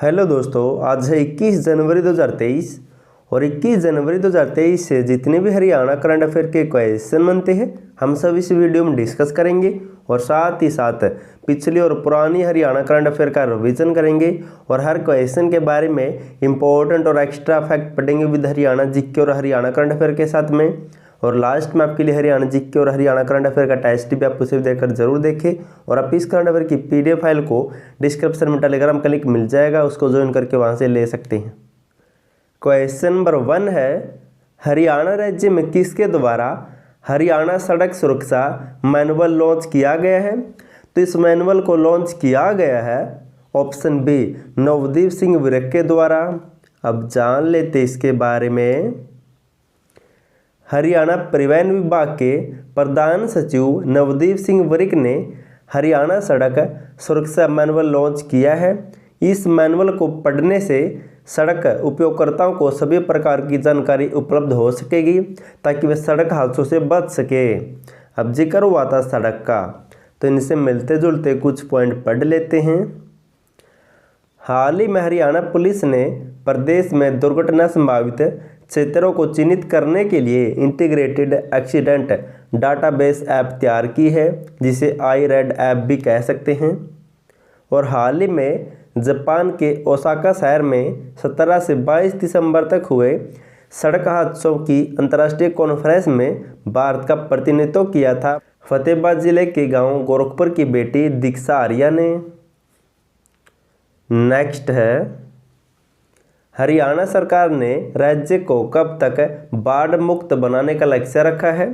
Hello दोस्तों, आज है 21 जनवरी 2023 और 21 जनवरी 2023 से जितने भी हरियाणा करंट अफेयर के क्वेश्चन बनते हैं हम सब इस वीडियो में डिस्कस करेंगे और साथ ही साथ पिछली और पुरानी हरियाणा करंट अफेयर का रिवीजन करेंगे और हर क्वेश्चन के बारे में इंपॉर्टेंट और एक्स्ट्रा फैक्ट पढ़ेंगे विद हरियाणा जीके और हरियाणा करंट अफेयर के साथ में। और लास्ट में आपके लिए हरियाणा जीके और हरियाणा करंट अफेयर का टेस्ट भी आप उसे देखकर जरूर देखें। और आप इस करंट अफेयर की पीडीएफ फाइल को डिस्क्रिप्शन में टेलीग्राम का लिंक मिल जाएगा, उसको ज्वाइन करके वहां से ले सकते हैं। क्वेश्चन नंबर 1 है, हरियाणा राज्य में किसके द्वारा हरियाणा सड़क सुरक्षा मैनुअल लॉन्च किया गया है? तो इस मैनुअल को लॉन्च किया गया है ऑप्शन बी नवदीप सिंह विरक के द्वारा। अब जान लेते इसके बारे में। हरियाणा परिवहन विभाग के प्रधान सचिव नवदीप सिंह विरक ने हरियाणा सड़क सुरक्षा मैनुअल लॉन्च किया है। इस मैनुअल को पढ़ने से सड़क उपयोगकर्ताओं को सभी प्रकार की जानकारी उपलब्ध हो सकेगी ताकि वे सड़क हादसों से बच सके। अब जिक्र हुआ था सड़क का, तो इनसे मिलते जुलते कुछ पॉइंट पढ़ लेते हैं। हाल ही में हरियाणा पुलिस ने प्रदेश में दुर्घटना संभावित क्षेत्रों को चिन्हित करने के लिए इंटीग्रेटेड एक्सीडेंट डाटाबेस ऐप तैयार की है, जिसे आई-रेड ऐप भी कह सकते हैं। और हाल ही में जापान के ओसाका शहर में 17 से 22 दिसंबर तक हुए सड़क हादसों की अंतर्राष्ट्रीय कॉन्फ्रेंस में भारत का प्रतिनिधित्व किया था फतेहाबाद जिले के गांव गोरखपुर की बेटी दीक्षा आर्या ने। नेक्स्ट है, हरियाणा सरकार ने राज्य को कब तक बाढ़ मुक्त बनाने का लक्ष्य रखा है?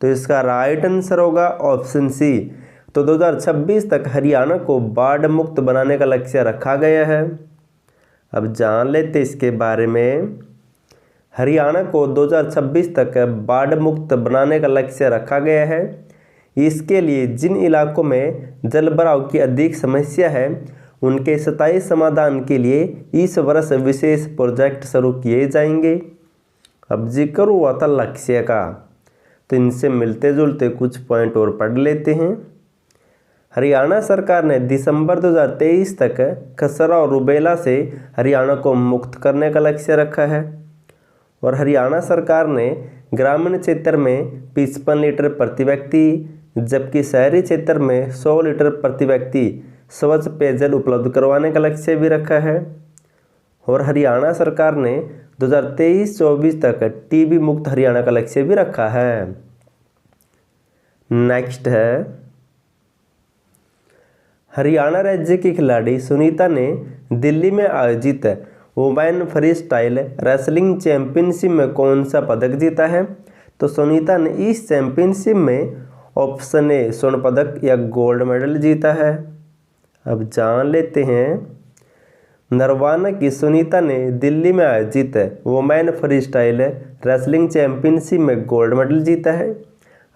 तो इसका राइट आंसर होगा ऑप्शन सी। तो 2026 तक हरियाणा को बाढ़ मुक्त बनाने का लक्ष्य रखा गया है। अब जान लेते इसके बारे में। हरियाणा को 2026 तक बाढ़ मुक्त बनाने का लक्ष्य रखा गया है। इसके लिए जिन इलाकों में जलभराव की अधिक समस्या है उनके स्थायी समाधान के लिए इस वर्ष विशेष प्रोजेक्ट शुरू किए जाएंगे। अब जिक्र हुआ था लक्ष्य का, तो इनसे मिलते जुलते कुछ पॉइंट और पढ़ लेते हैं। हरियाणा सरकार ने दिसंबर 2023 तक खसरा और रुबेला से हरियाणा को मुक्त करने का लक्ष्य रखा है। और हरियाणा सरकार ने ग्रामीण क्षेत्र में 55 लीटर प्रति व्यक्ति जबकि शहरी क्षेत्र में 100 लीटर प्रति व्यक्ति स्वच्छ पेयजल उपलब्ध करवाने का लक्ष्य भी रखा है। और हरियाणा सरकार ने 2023-24 तक टीबी मुक्त हरियाणा का लक्ष्य भी रखा है। नेक्स्ट है, हरियाणा राज्य की खिलाड़ी सुनीता ने दिल्ली में आयोजित women free style wrestling championship में कौन सा पदक जीता है? तो सुनीता ने इस चैंपियनशिप में ऑप्शन ए स्वर्ण पदक या गोल्ड मेडल जीता है। अब जान लेते हैं। नरवाना की सुनीता ने दिल्ली में आयोजित women free style wrestling championship में गोल्ड मेडल जीता है।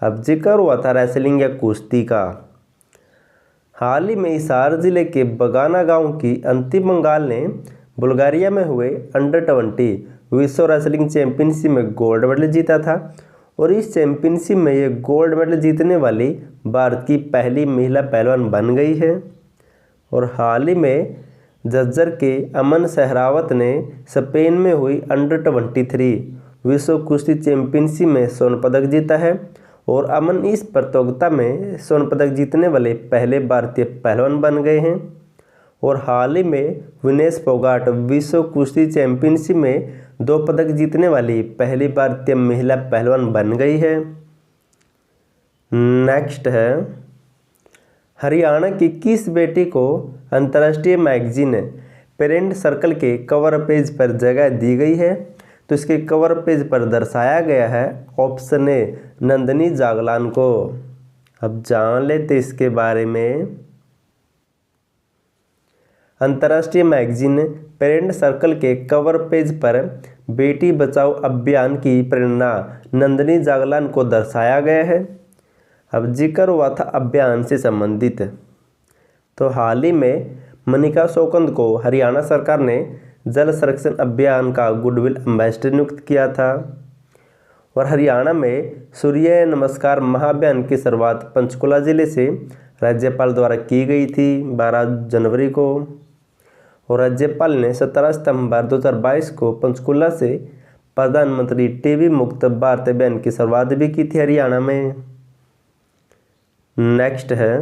अब जिक्र हुआ था रेसलिंग या कुश्ती का। हाल ही में हिसार जिले के बगाना गांव की अंतिम बंगाल ने बुल्गारिया में हुए अंडर 20 विश्व रेसलिंग चैंपियनशिप में गोल्ड मेडल जीता था। और इस चैंपियनशिप में ये गोल्ड मेडल जीतने वाली भारत की पहली महिला पहलवान बन गई है। और हाल ही में झज्जर के अमन सहरावत ने स्पेन में हुई अंडर 23 विश्व कुश्ती चैंपियनशिप में स्वर्ण पदक जीता है। और अमन इस प्रतियोगिता में स्वर्ण पदक जीतने वाले पहले भारतीय पहलवान बन गए हैं। और हाल ही में विनेश फोगाट विश्व कुश्ती चैंपियनशिप में 2 पदक जीतने वाली पहली भारतीय महिला पहलवान बन गई है। नेक्स्ट है, हरियाणा की किस बेटी को अंतर्राष्ट्रीय मैगजीन पेरेंट सर्कल के कवर पेज पर जगह दी गई है? तो इसके कवर पेज पर दर्शाया गया है ऑप्शन ए नंदनी जागलान को। अब जान लेते इसके बारे में। अंतर्राष्ट्रीय मैगजीन पेरेंट सर्कल के कवर पेज पर बेटी बचाओ अभियान की प्रेरणा नंदनी जागलान को दर्शाया गया है। अब जिक्र हुआ था अभियान से संबंधित, तो हाल ही में मनिका शोकंद को हरियाणा सरकार ने जल संरक्षण अभियान का गुडविल एम्बेसडर नियुक्त किया था। और हरियाणा में सूर्य नमस्कार महाअभियान की शुरुआत पंचकुला जिले से राज्यपाल द्वारा की गई थी 12 जनवरी को। और राज्यपाल ने 17 सितंबर 2022 को पंचकुला से प्रधानमंत्री टीबी मुक्त भारत अभियान की शुरुआत भी की थी हरियाणा में। नेक्स्ट है,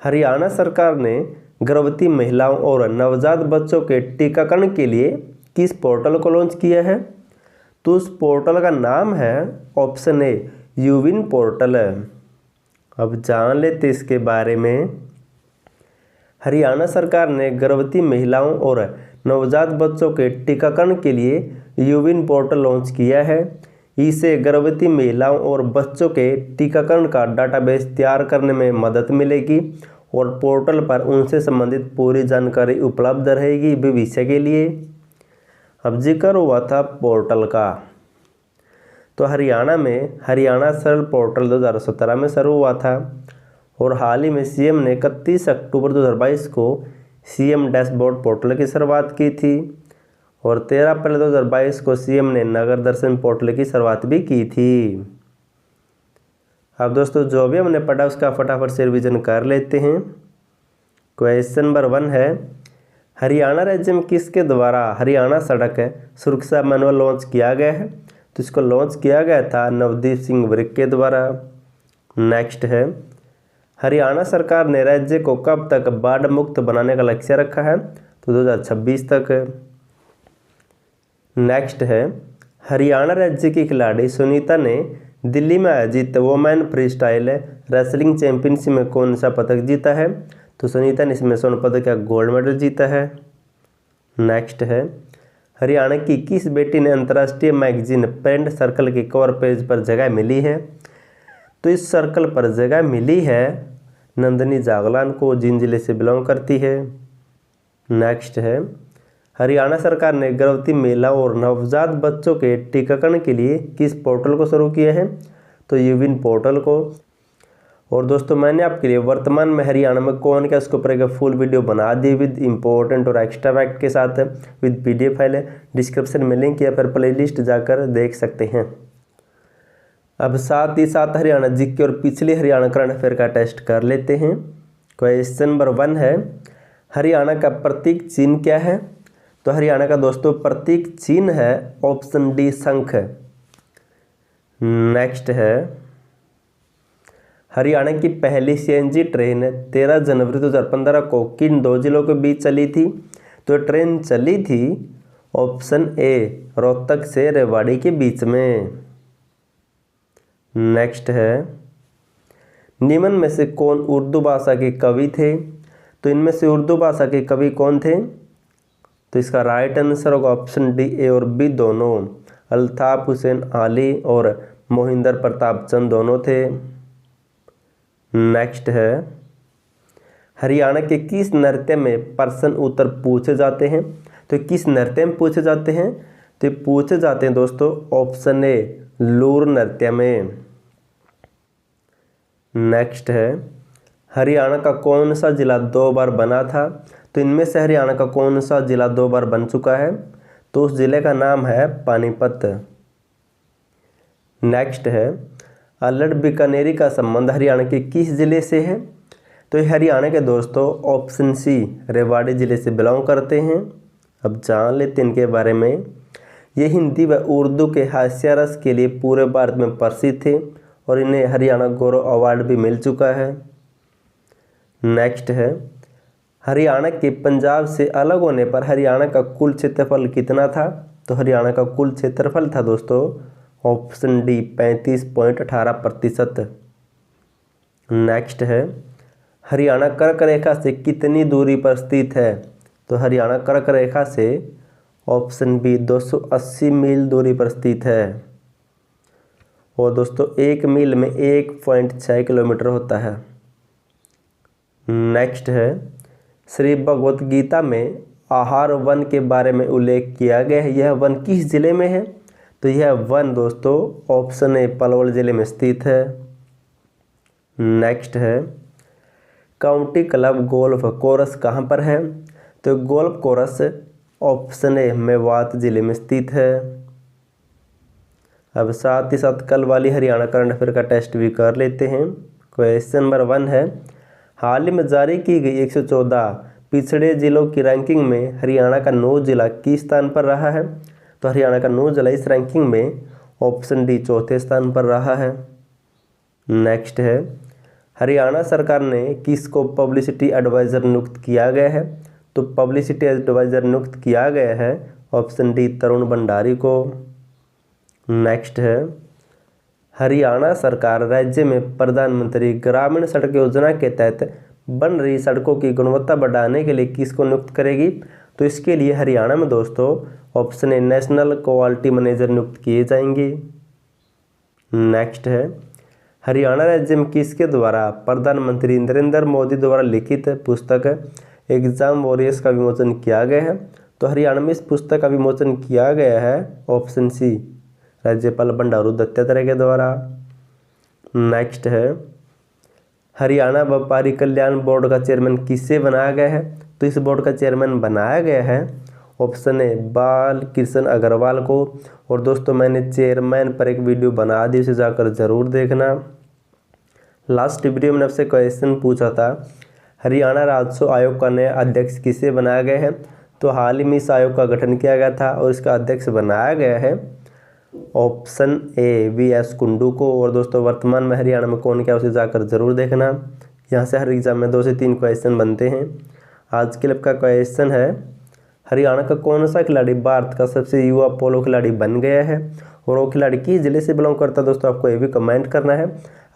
हरियाणा सरकार ने गर्भवती महिलाओं और नवजात बच्चों के टीकाकरण के लिए किस पोर्टल को लॉन्च किया है? तो उस पोर्टल का नाम है ऑप्शन ए यूविन पोर्टल। अब जान लेते इसके बारे में। हरियाणा सरकार ने गर्भवती महिलाओं और नवजात बच्चों के टीकाकरण के लिए यूविन पोर्टल लॉन्च किया है। इससे गर्भवती महिलाओं और बच्चों के टीकाकरण का डाटाबेस तैयार करने में मदद मिलेगी और पोर्टल पर उनसे संबंधित पूरी जानकारी उपलब्ध रहेगी भविष्य के लिए। अब जिक्र हुआ था पोर्टल का, तो हरियाणा में हरियाणा सरल पोर्टल 2017 में शुरू हुआ था और हाल ही में सीएम ने 31 अक्टूबर 2022 को सीएम डैशबोर्ड पोर्टल की शुरुआत की थी और 13 अप्रैल 2022 को सीएम ने नगर दर्शन पोर्टल की शुरुआत भी की थी। अब दोस्तों जो भी हमने पढ़ा उसका फटाफट से रिवीजन कर लेते हैं। क्वेश्चन नंबर 1 है, हरियाणा राज्य में किसके द्वारा हरियाणा सड़क सुरक्षा मैनुअल लॉन्च किया गया है? तो इसको लॉन्च किया गया था नवदीप सिंह विर्क के द्वारा। नेक्स्ट है, हरियाणा सरकार ने राज्य को कब तक बाढ़ मुक्त बनाने का लक्ष्य रखा है? तो 2026 तक। नेक्स्ट है, हरियाणा राज्य की खिलाड़ी सुनीता ने दिल्ली में आयोजित women free style wrestling championship में कौन सा पदक जीता है? तो सुनीता ने इसमें स्वर्ण पदक या गोल्ड मेडल जीता है। नेक्स्ट है, हरियाणा की किस बेटी ने अंतर्राष्ट्रीय मैगजीन फ्रेंड सर्कल के कवर पेज पर जगह मिली है? तो इस सर्कल पर जगह मिली है नंदिनी जागलान को, जिन जिले से बिलोंग करती है। नेक्स्ट है, हरियाणा सरकार ने गर्भवती महिलाओं और नवजात बच्चों के टीकाकरण के लिए किस पोर्टल को शुरू किया है? तो यूविन पोर्टल को। और दोस्तों मैंने आपके लिए वर्तमान में हरियाणा में कौन क्या उसके ऊपर एक फुल वीडियो बना दी विद इंपॉर्टेंट और एक्स्ट्रा फैक्ट के साथ विद PDF फाइल है, डिस्क्रिप्शन में लिंक या फिर प्लेलिस्ट जाकर देख सकते हैं। अब साथ ही साथ हरियाणा जीके और पिछले हरियाणा करंट अफेयर का टेस्ट कर लेते हैं। क्वेश्चन नंबर 1 है, हरियाणा का प्रतीक चिन्ह क्या है? तो हरियाणा का दोस्तों प्रतीक चिन्ह है ऑप्शन डी शंख। नेक्स्ट है, हरियाणा की पहली CNG ट्रेन 13 जनवरी 2015 को किन 2 जिलों के बीच चली थी? तो ट्रेन चली थी ऑप्शन ए रोहतक से रेवाड़ी के बीच में। नेक्स्ट है, निम्न में से कौन उर्दू भाषा के कवि थे? तो इनमें से उर्दू भाषा के कवि कौन थे? तो इसका राइट आंसर होगा ऑप्शन डी ए और बी दोनों। अल्ताफ हुसैन आली और मोहिंदर प्रताप चंद दोनों थे। नेक्स्ट है, हरियाणा के किस नृत्य में प्रश्न उत्तर पूछे जाते हैं? तो किस नृत्य में पूछे जाते हैं? तो पूछे जाते हैं दोस्तों ऑप्शन ए लूर नृत्य में। नेक्स्ट है, हरियाणा का कौन सा जिला 2 बार बना था? तो इनमें से हरियाणा का कौन सा जिला 2 बार बन चुका है? तो उस जिले का नाम है पानीपत। नेक्स्ट है, अल्लड़ बीकानेरी का संबंध हरियाणा के किस जिले से है? तो ये हरियाणा के दोस्तों ऑप्शन सी रेवाड़ी जिले से बिलोंग करते हैं। अब जान लेते हैं इनके बारे में। ये हिंदी व उर्दू के हास्य रस के लिए पूरे भारत में प्रसिद्ध थे और इन्हें हरियाणा गौरव अवार्ड भी मिल चुका है। नेक्स्ट है, हरियाणा के पंजाब से अलग होने पर हरियाणा का कुल क्षेत्रफल कितना था? तो हरियाणा का कुल क्षेत्रफल था दोस्तों ऑप्शन डी 35.18%। नेक्स्ट है, हरियाणा कर्क रेखा से कितनी दूरी पर स्थित है? तो हरियाणा कर्क रेखा से ऑप्शन बी 280 मील दूरी पर स्थित है। और दोस्तों 1 मील में 1.6 किलोमीटर होता है। नेक्स्ट है, श्री भगवत गीता में आहार वन के बारे में उल्लेख किया गया है। यह वन किस जिले में है? तो यह वन दोस्तों ऑप्शन ए पलवल जिले में स्थित है। नेक्स्ट है, काउंटी क्लब गोल्फ कोर्स कहाँ पर है? तो golf course option A Mewat जिले में स्थित है। अब साथ ही साथ कल वाली हरियाणा करंट अफेयर का टेस्ट भी कर लेते हैं। क्वेश्चन नंबर 1 है, हाल ही में जारी की गई 114 पिछड़े जिलों की रैंकिंग में हरियाणा का 9 जिला किस स्थान पर रहा है? तो हरियाणा का 9 जिला इस रैंकिंग में ऑप्शन डी चौथे स्थान पर रहा है। नेक्स्ट है, हरियाणा सरकार ने किसको पब्लिसिटी एडवाइज़र नियुक्त किया गया है? तो पब्लिसिटी एडवाइज़र नियुक्त किया गया है ऑप्शन डी तरुण भंडारी को। नेक्स्ट है, हरियाणा सरकार राज्य में प्रधानमंत्री ग्रामीण सड़क योजना के तहत बन रही सड़कों की गुणवत्ता बढ़ाने के लिए किसको नियुक्त करेगी? तो इसके लिए हरियाणा में दोस्तों option A national quality manager नियुक्त किए जाएंगे। नेक्स्ट है, हरियाणा राज्य में किसके द्वारा प्रधानमंत्री नरेंद्र मोदी द्वारा लिखित पुस्तक एग्जाम वॉरियर्स का विमोचन किया गया है? तो हरियाणा में इस पुस्तक का विमोचन किया गया है ऑप्शन सी राज्यपाल बंडारू दत्तात्रेय के द्वारा। नेक्स्ट है, हरियाणा व्यापारी कल्याण बोर्ड का चेयरमैन किससे बनाया गया है? तो इस बोर्ड का चेयरमैन बनाया गया है ऑप्शन ए बाल कृष्ण अग्रवाल को। और दोस्तों मैंने चेयरमैन पर एक वीडियो बना दी, उसे जाकर ज़रूर देखना। लास्ट वीडियो में आपसे क्वेश्चन पूछा था हरियाणा राजस्व आयोग का नया अध्यक्ष किसे बनाया गया है? तो हाल ही में इस आयोग का गठन किया गया था और इसका अध्यक्ष बनाया गया है ऑप्शन ए वी.एस. कुंडू को। और दोस्तों वर्तमान में हरियाणा में कौन क्या, उसे जाकर ज़रूर देखना। यहाँ से हर एग्जाम में 2 से 3 क्वेश्चन बनते हैं। आज के लिए आपका क्वेश्चन है, हरियाणा का कौन सा खिलाड़ी भारत का सबसे युवा पोलो खिलाड़ी बन गया है? और वो खिलाड़ी किस जिले से बिलोंग करता है दोस्तों, आपको ये भी कमेंट करना है।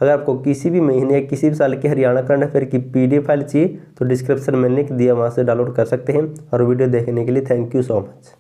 अगर आपको किसी भी महीने या किसी भी साल की हरियाणा करंट अफेयर की PDF फाइल चाहिए तो डिस्क्रिप्शन में लिंक दिया, वहाँ से डाउनलोड कर सकते हैं। और वीडियो देखने के लिए थैंक यू सो मच।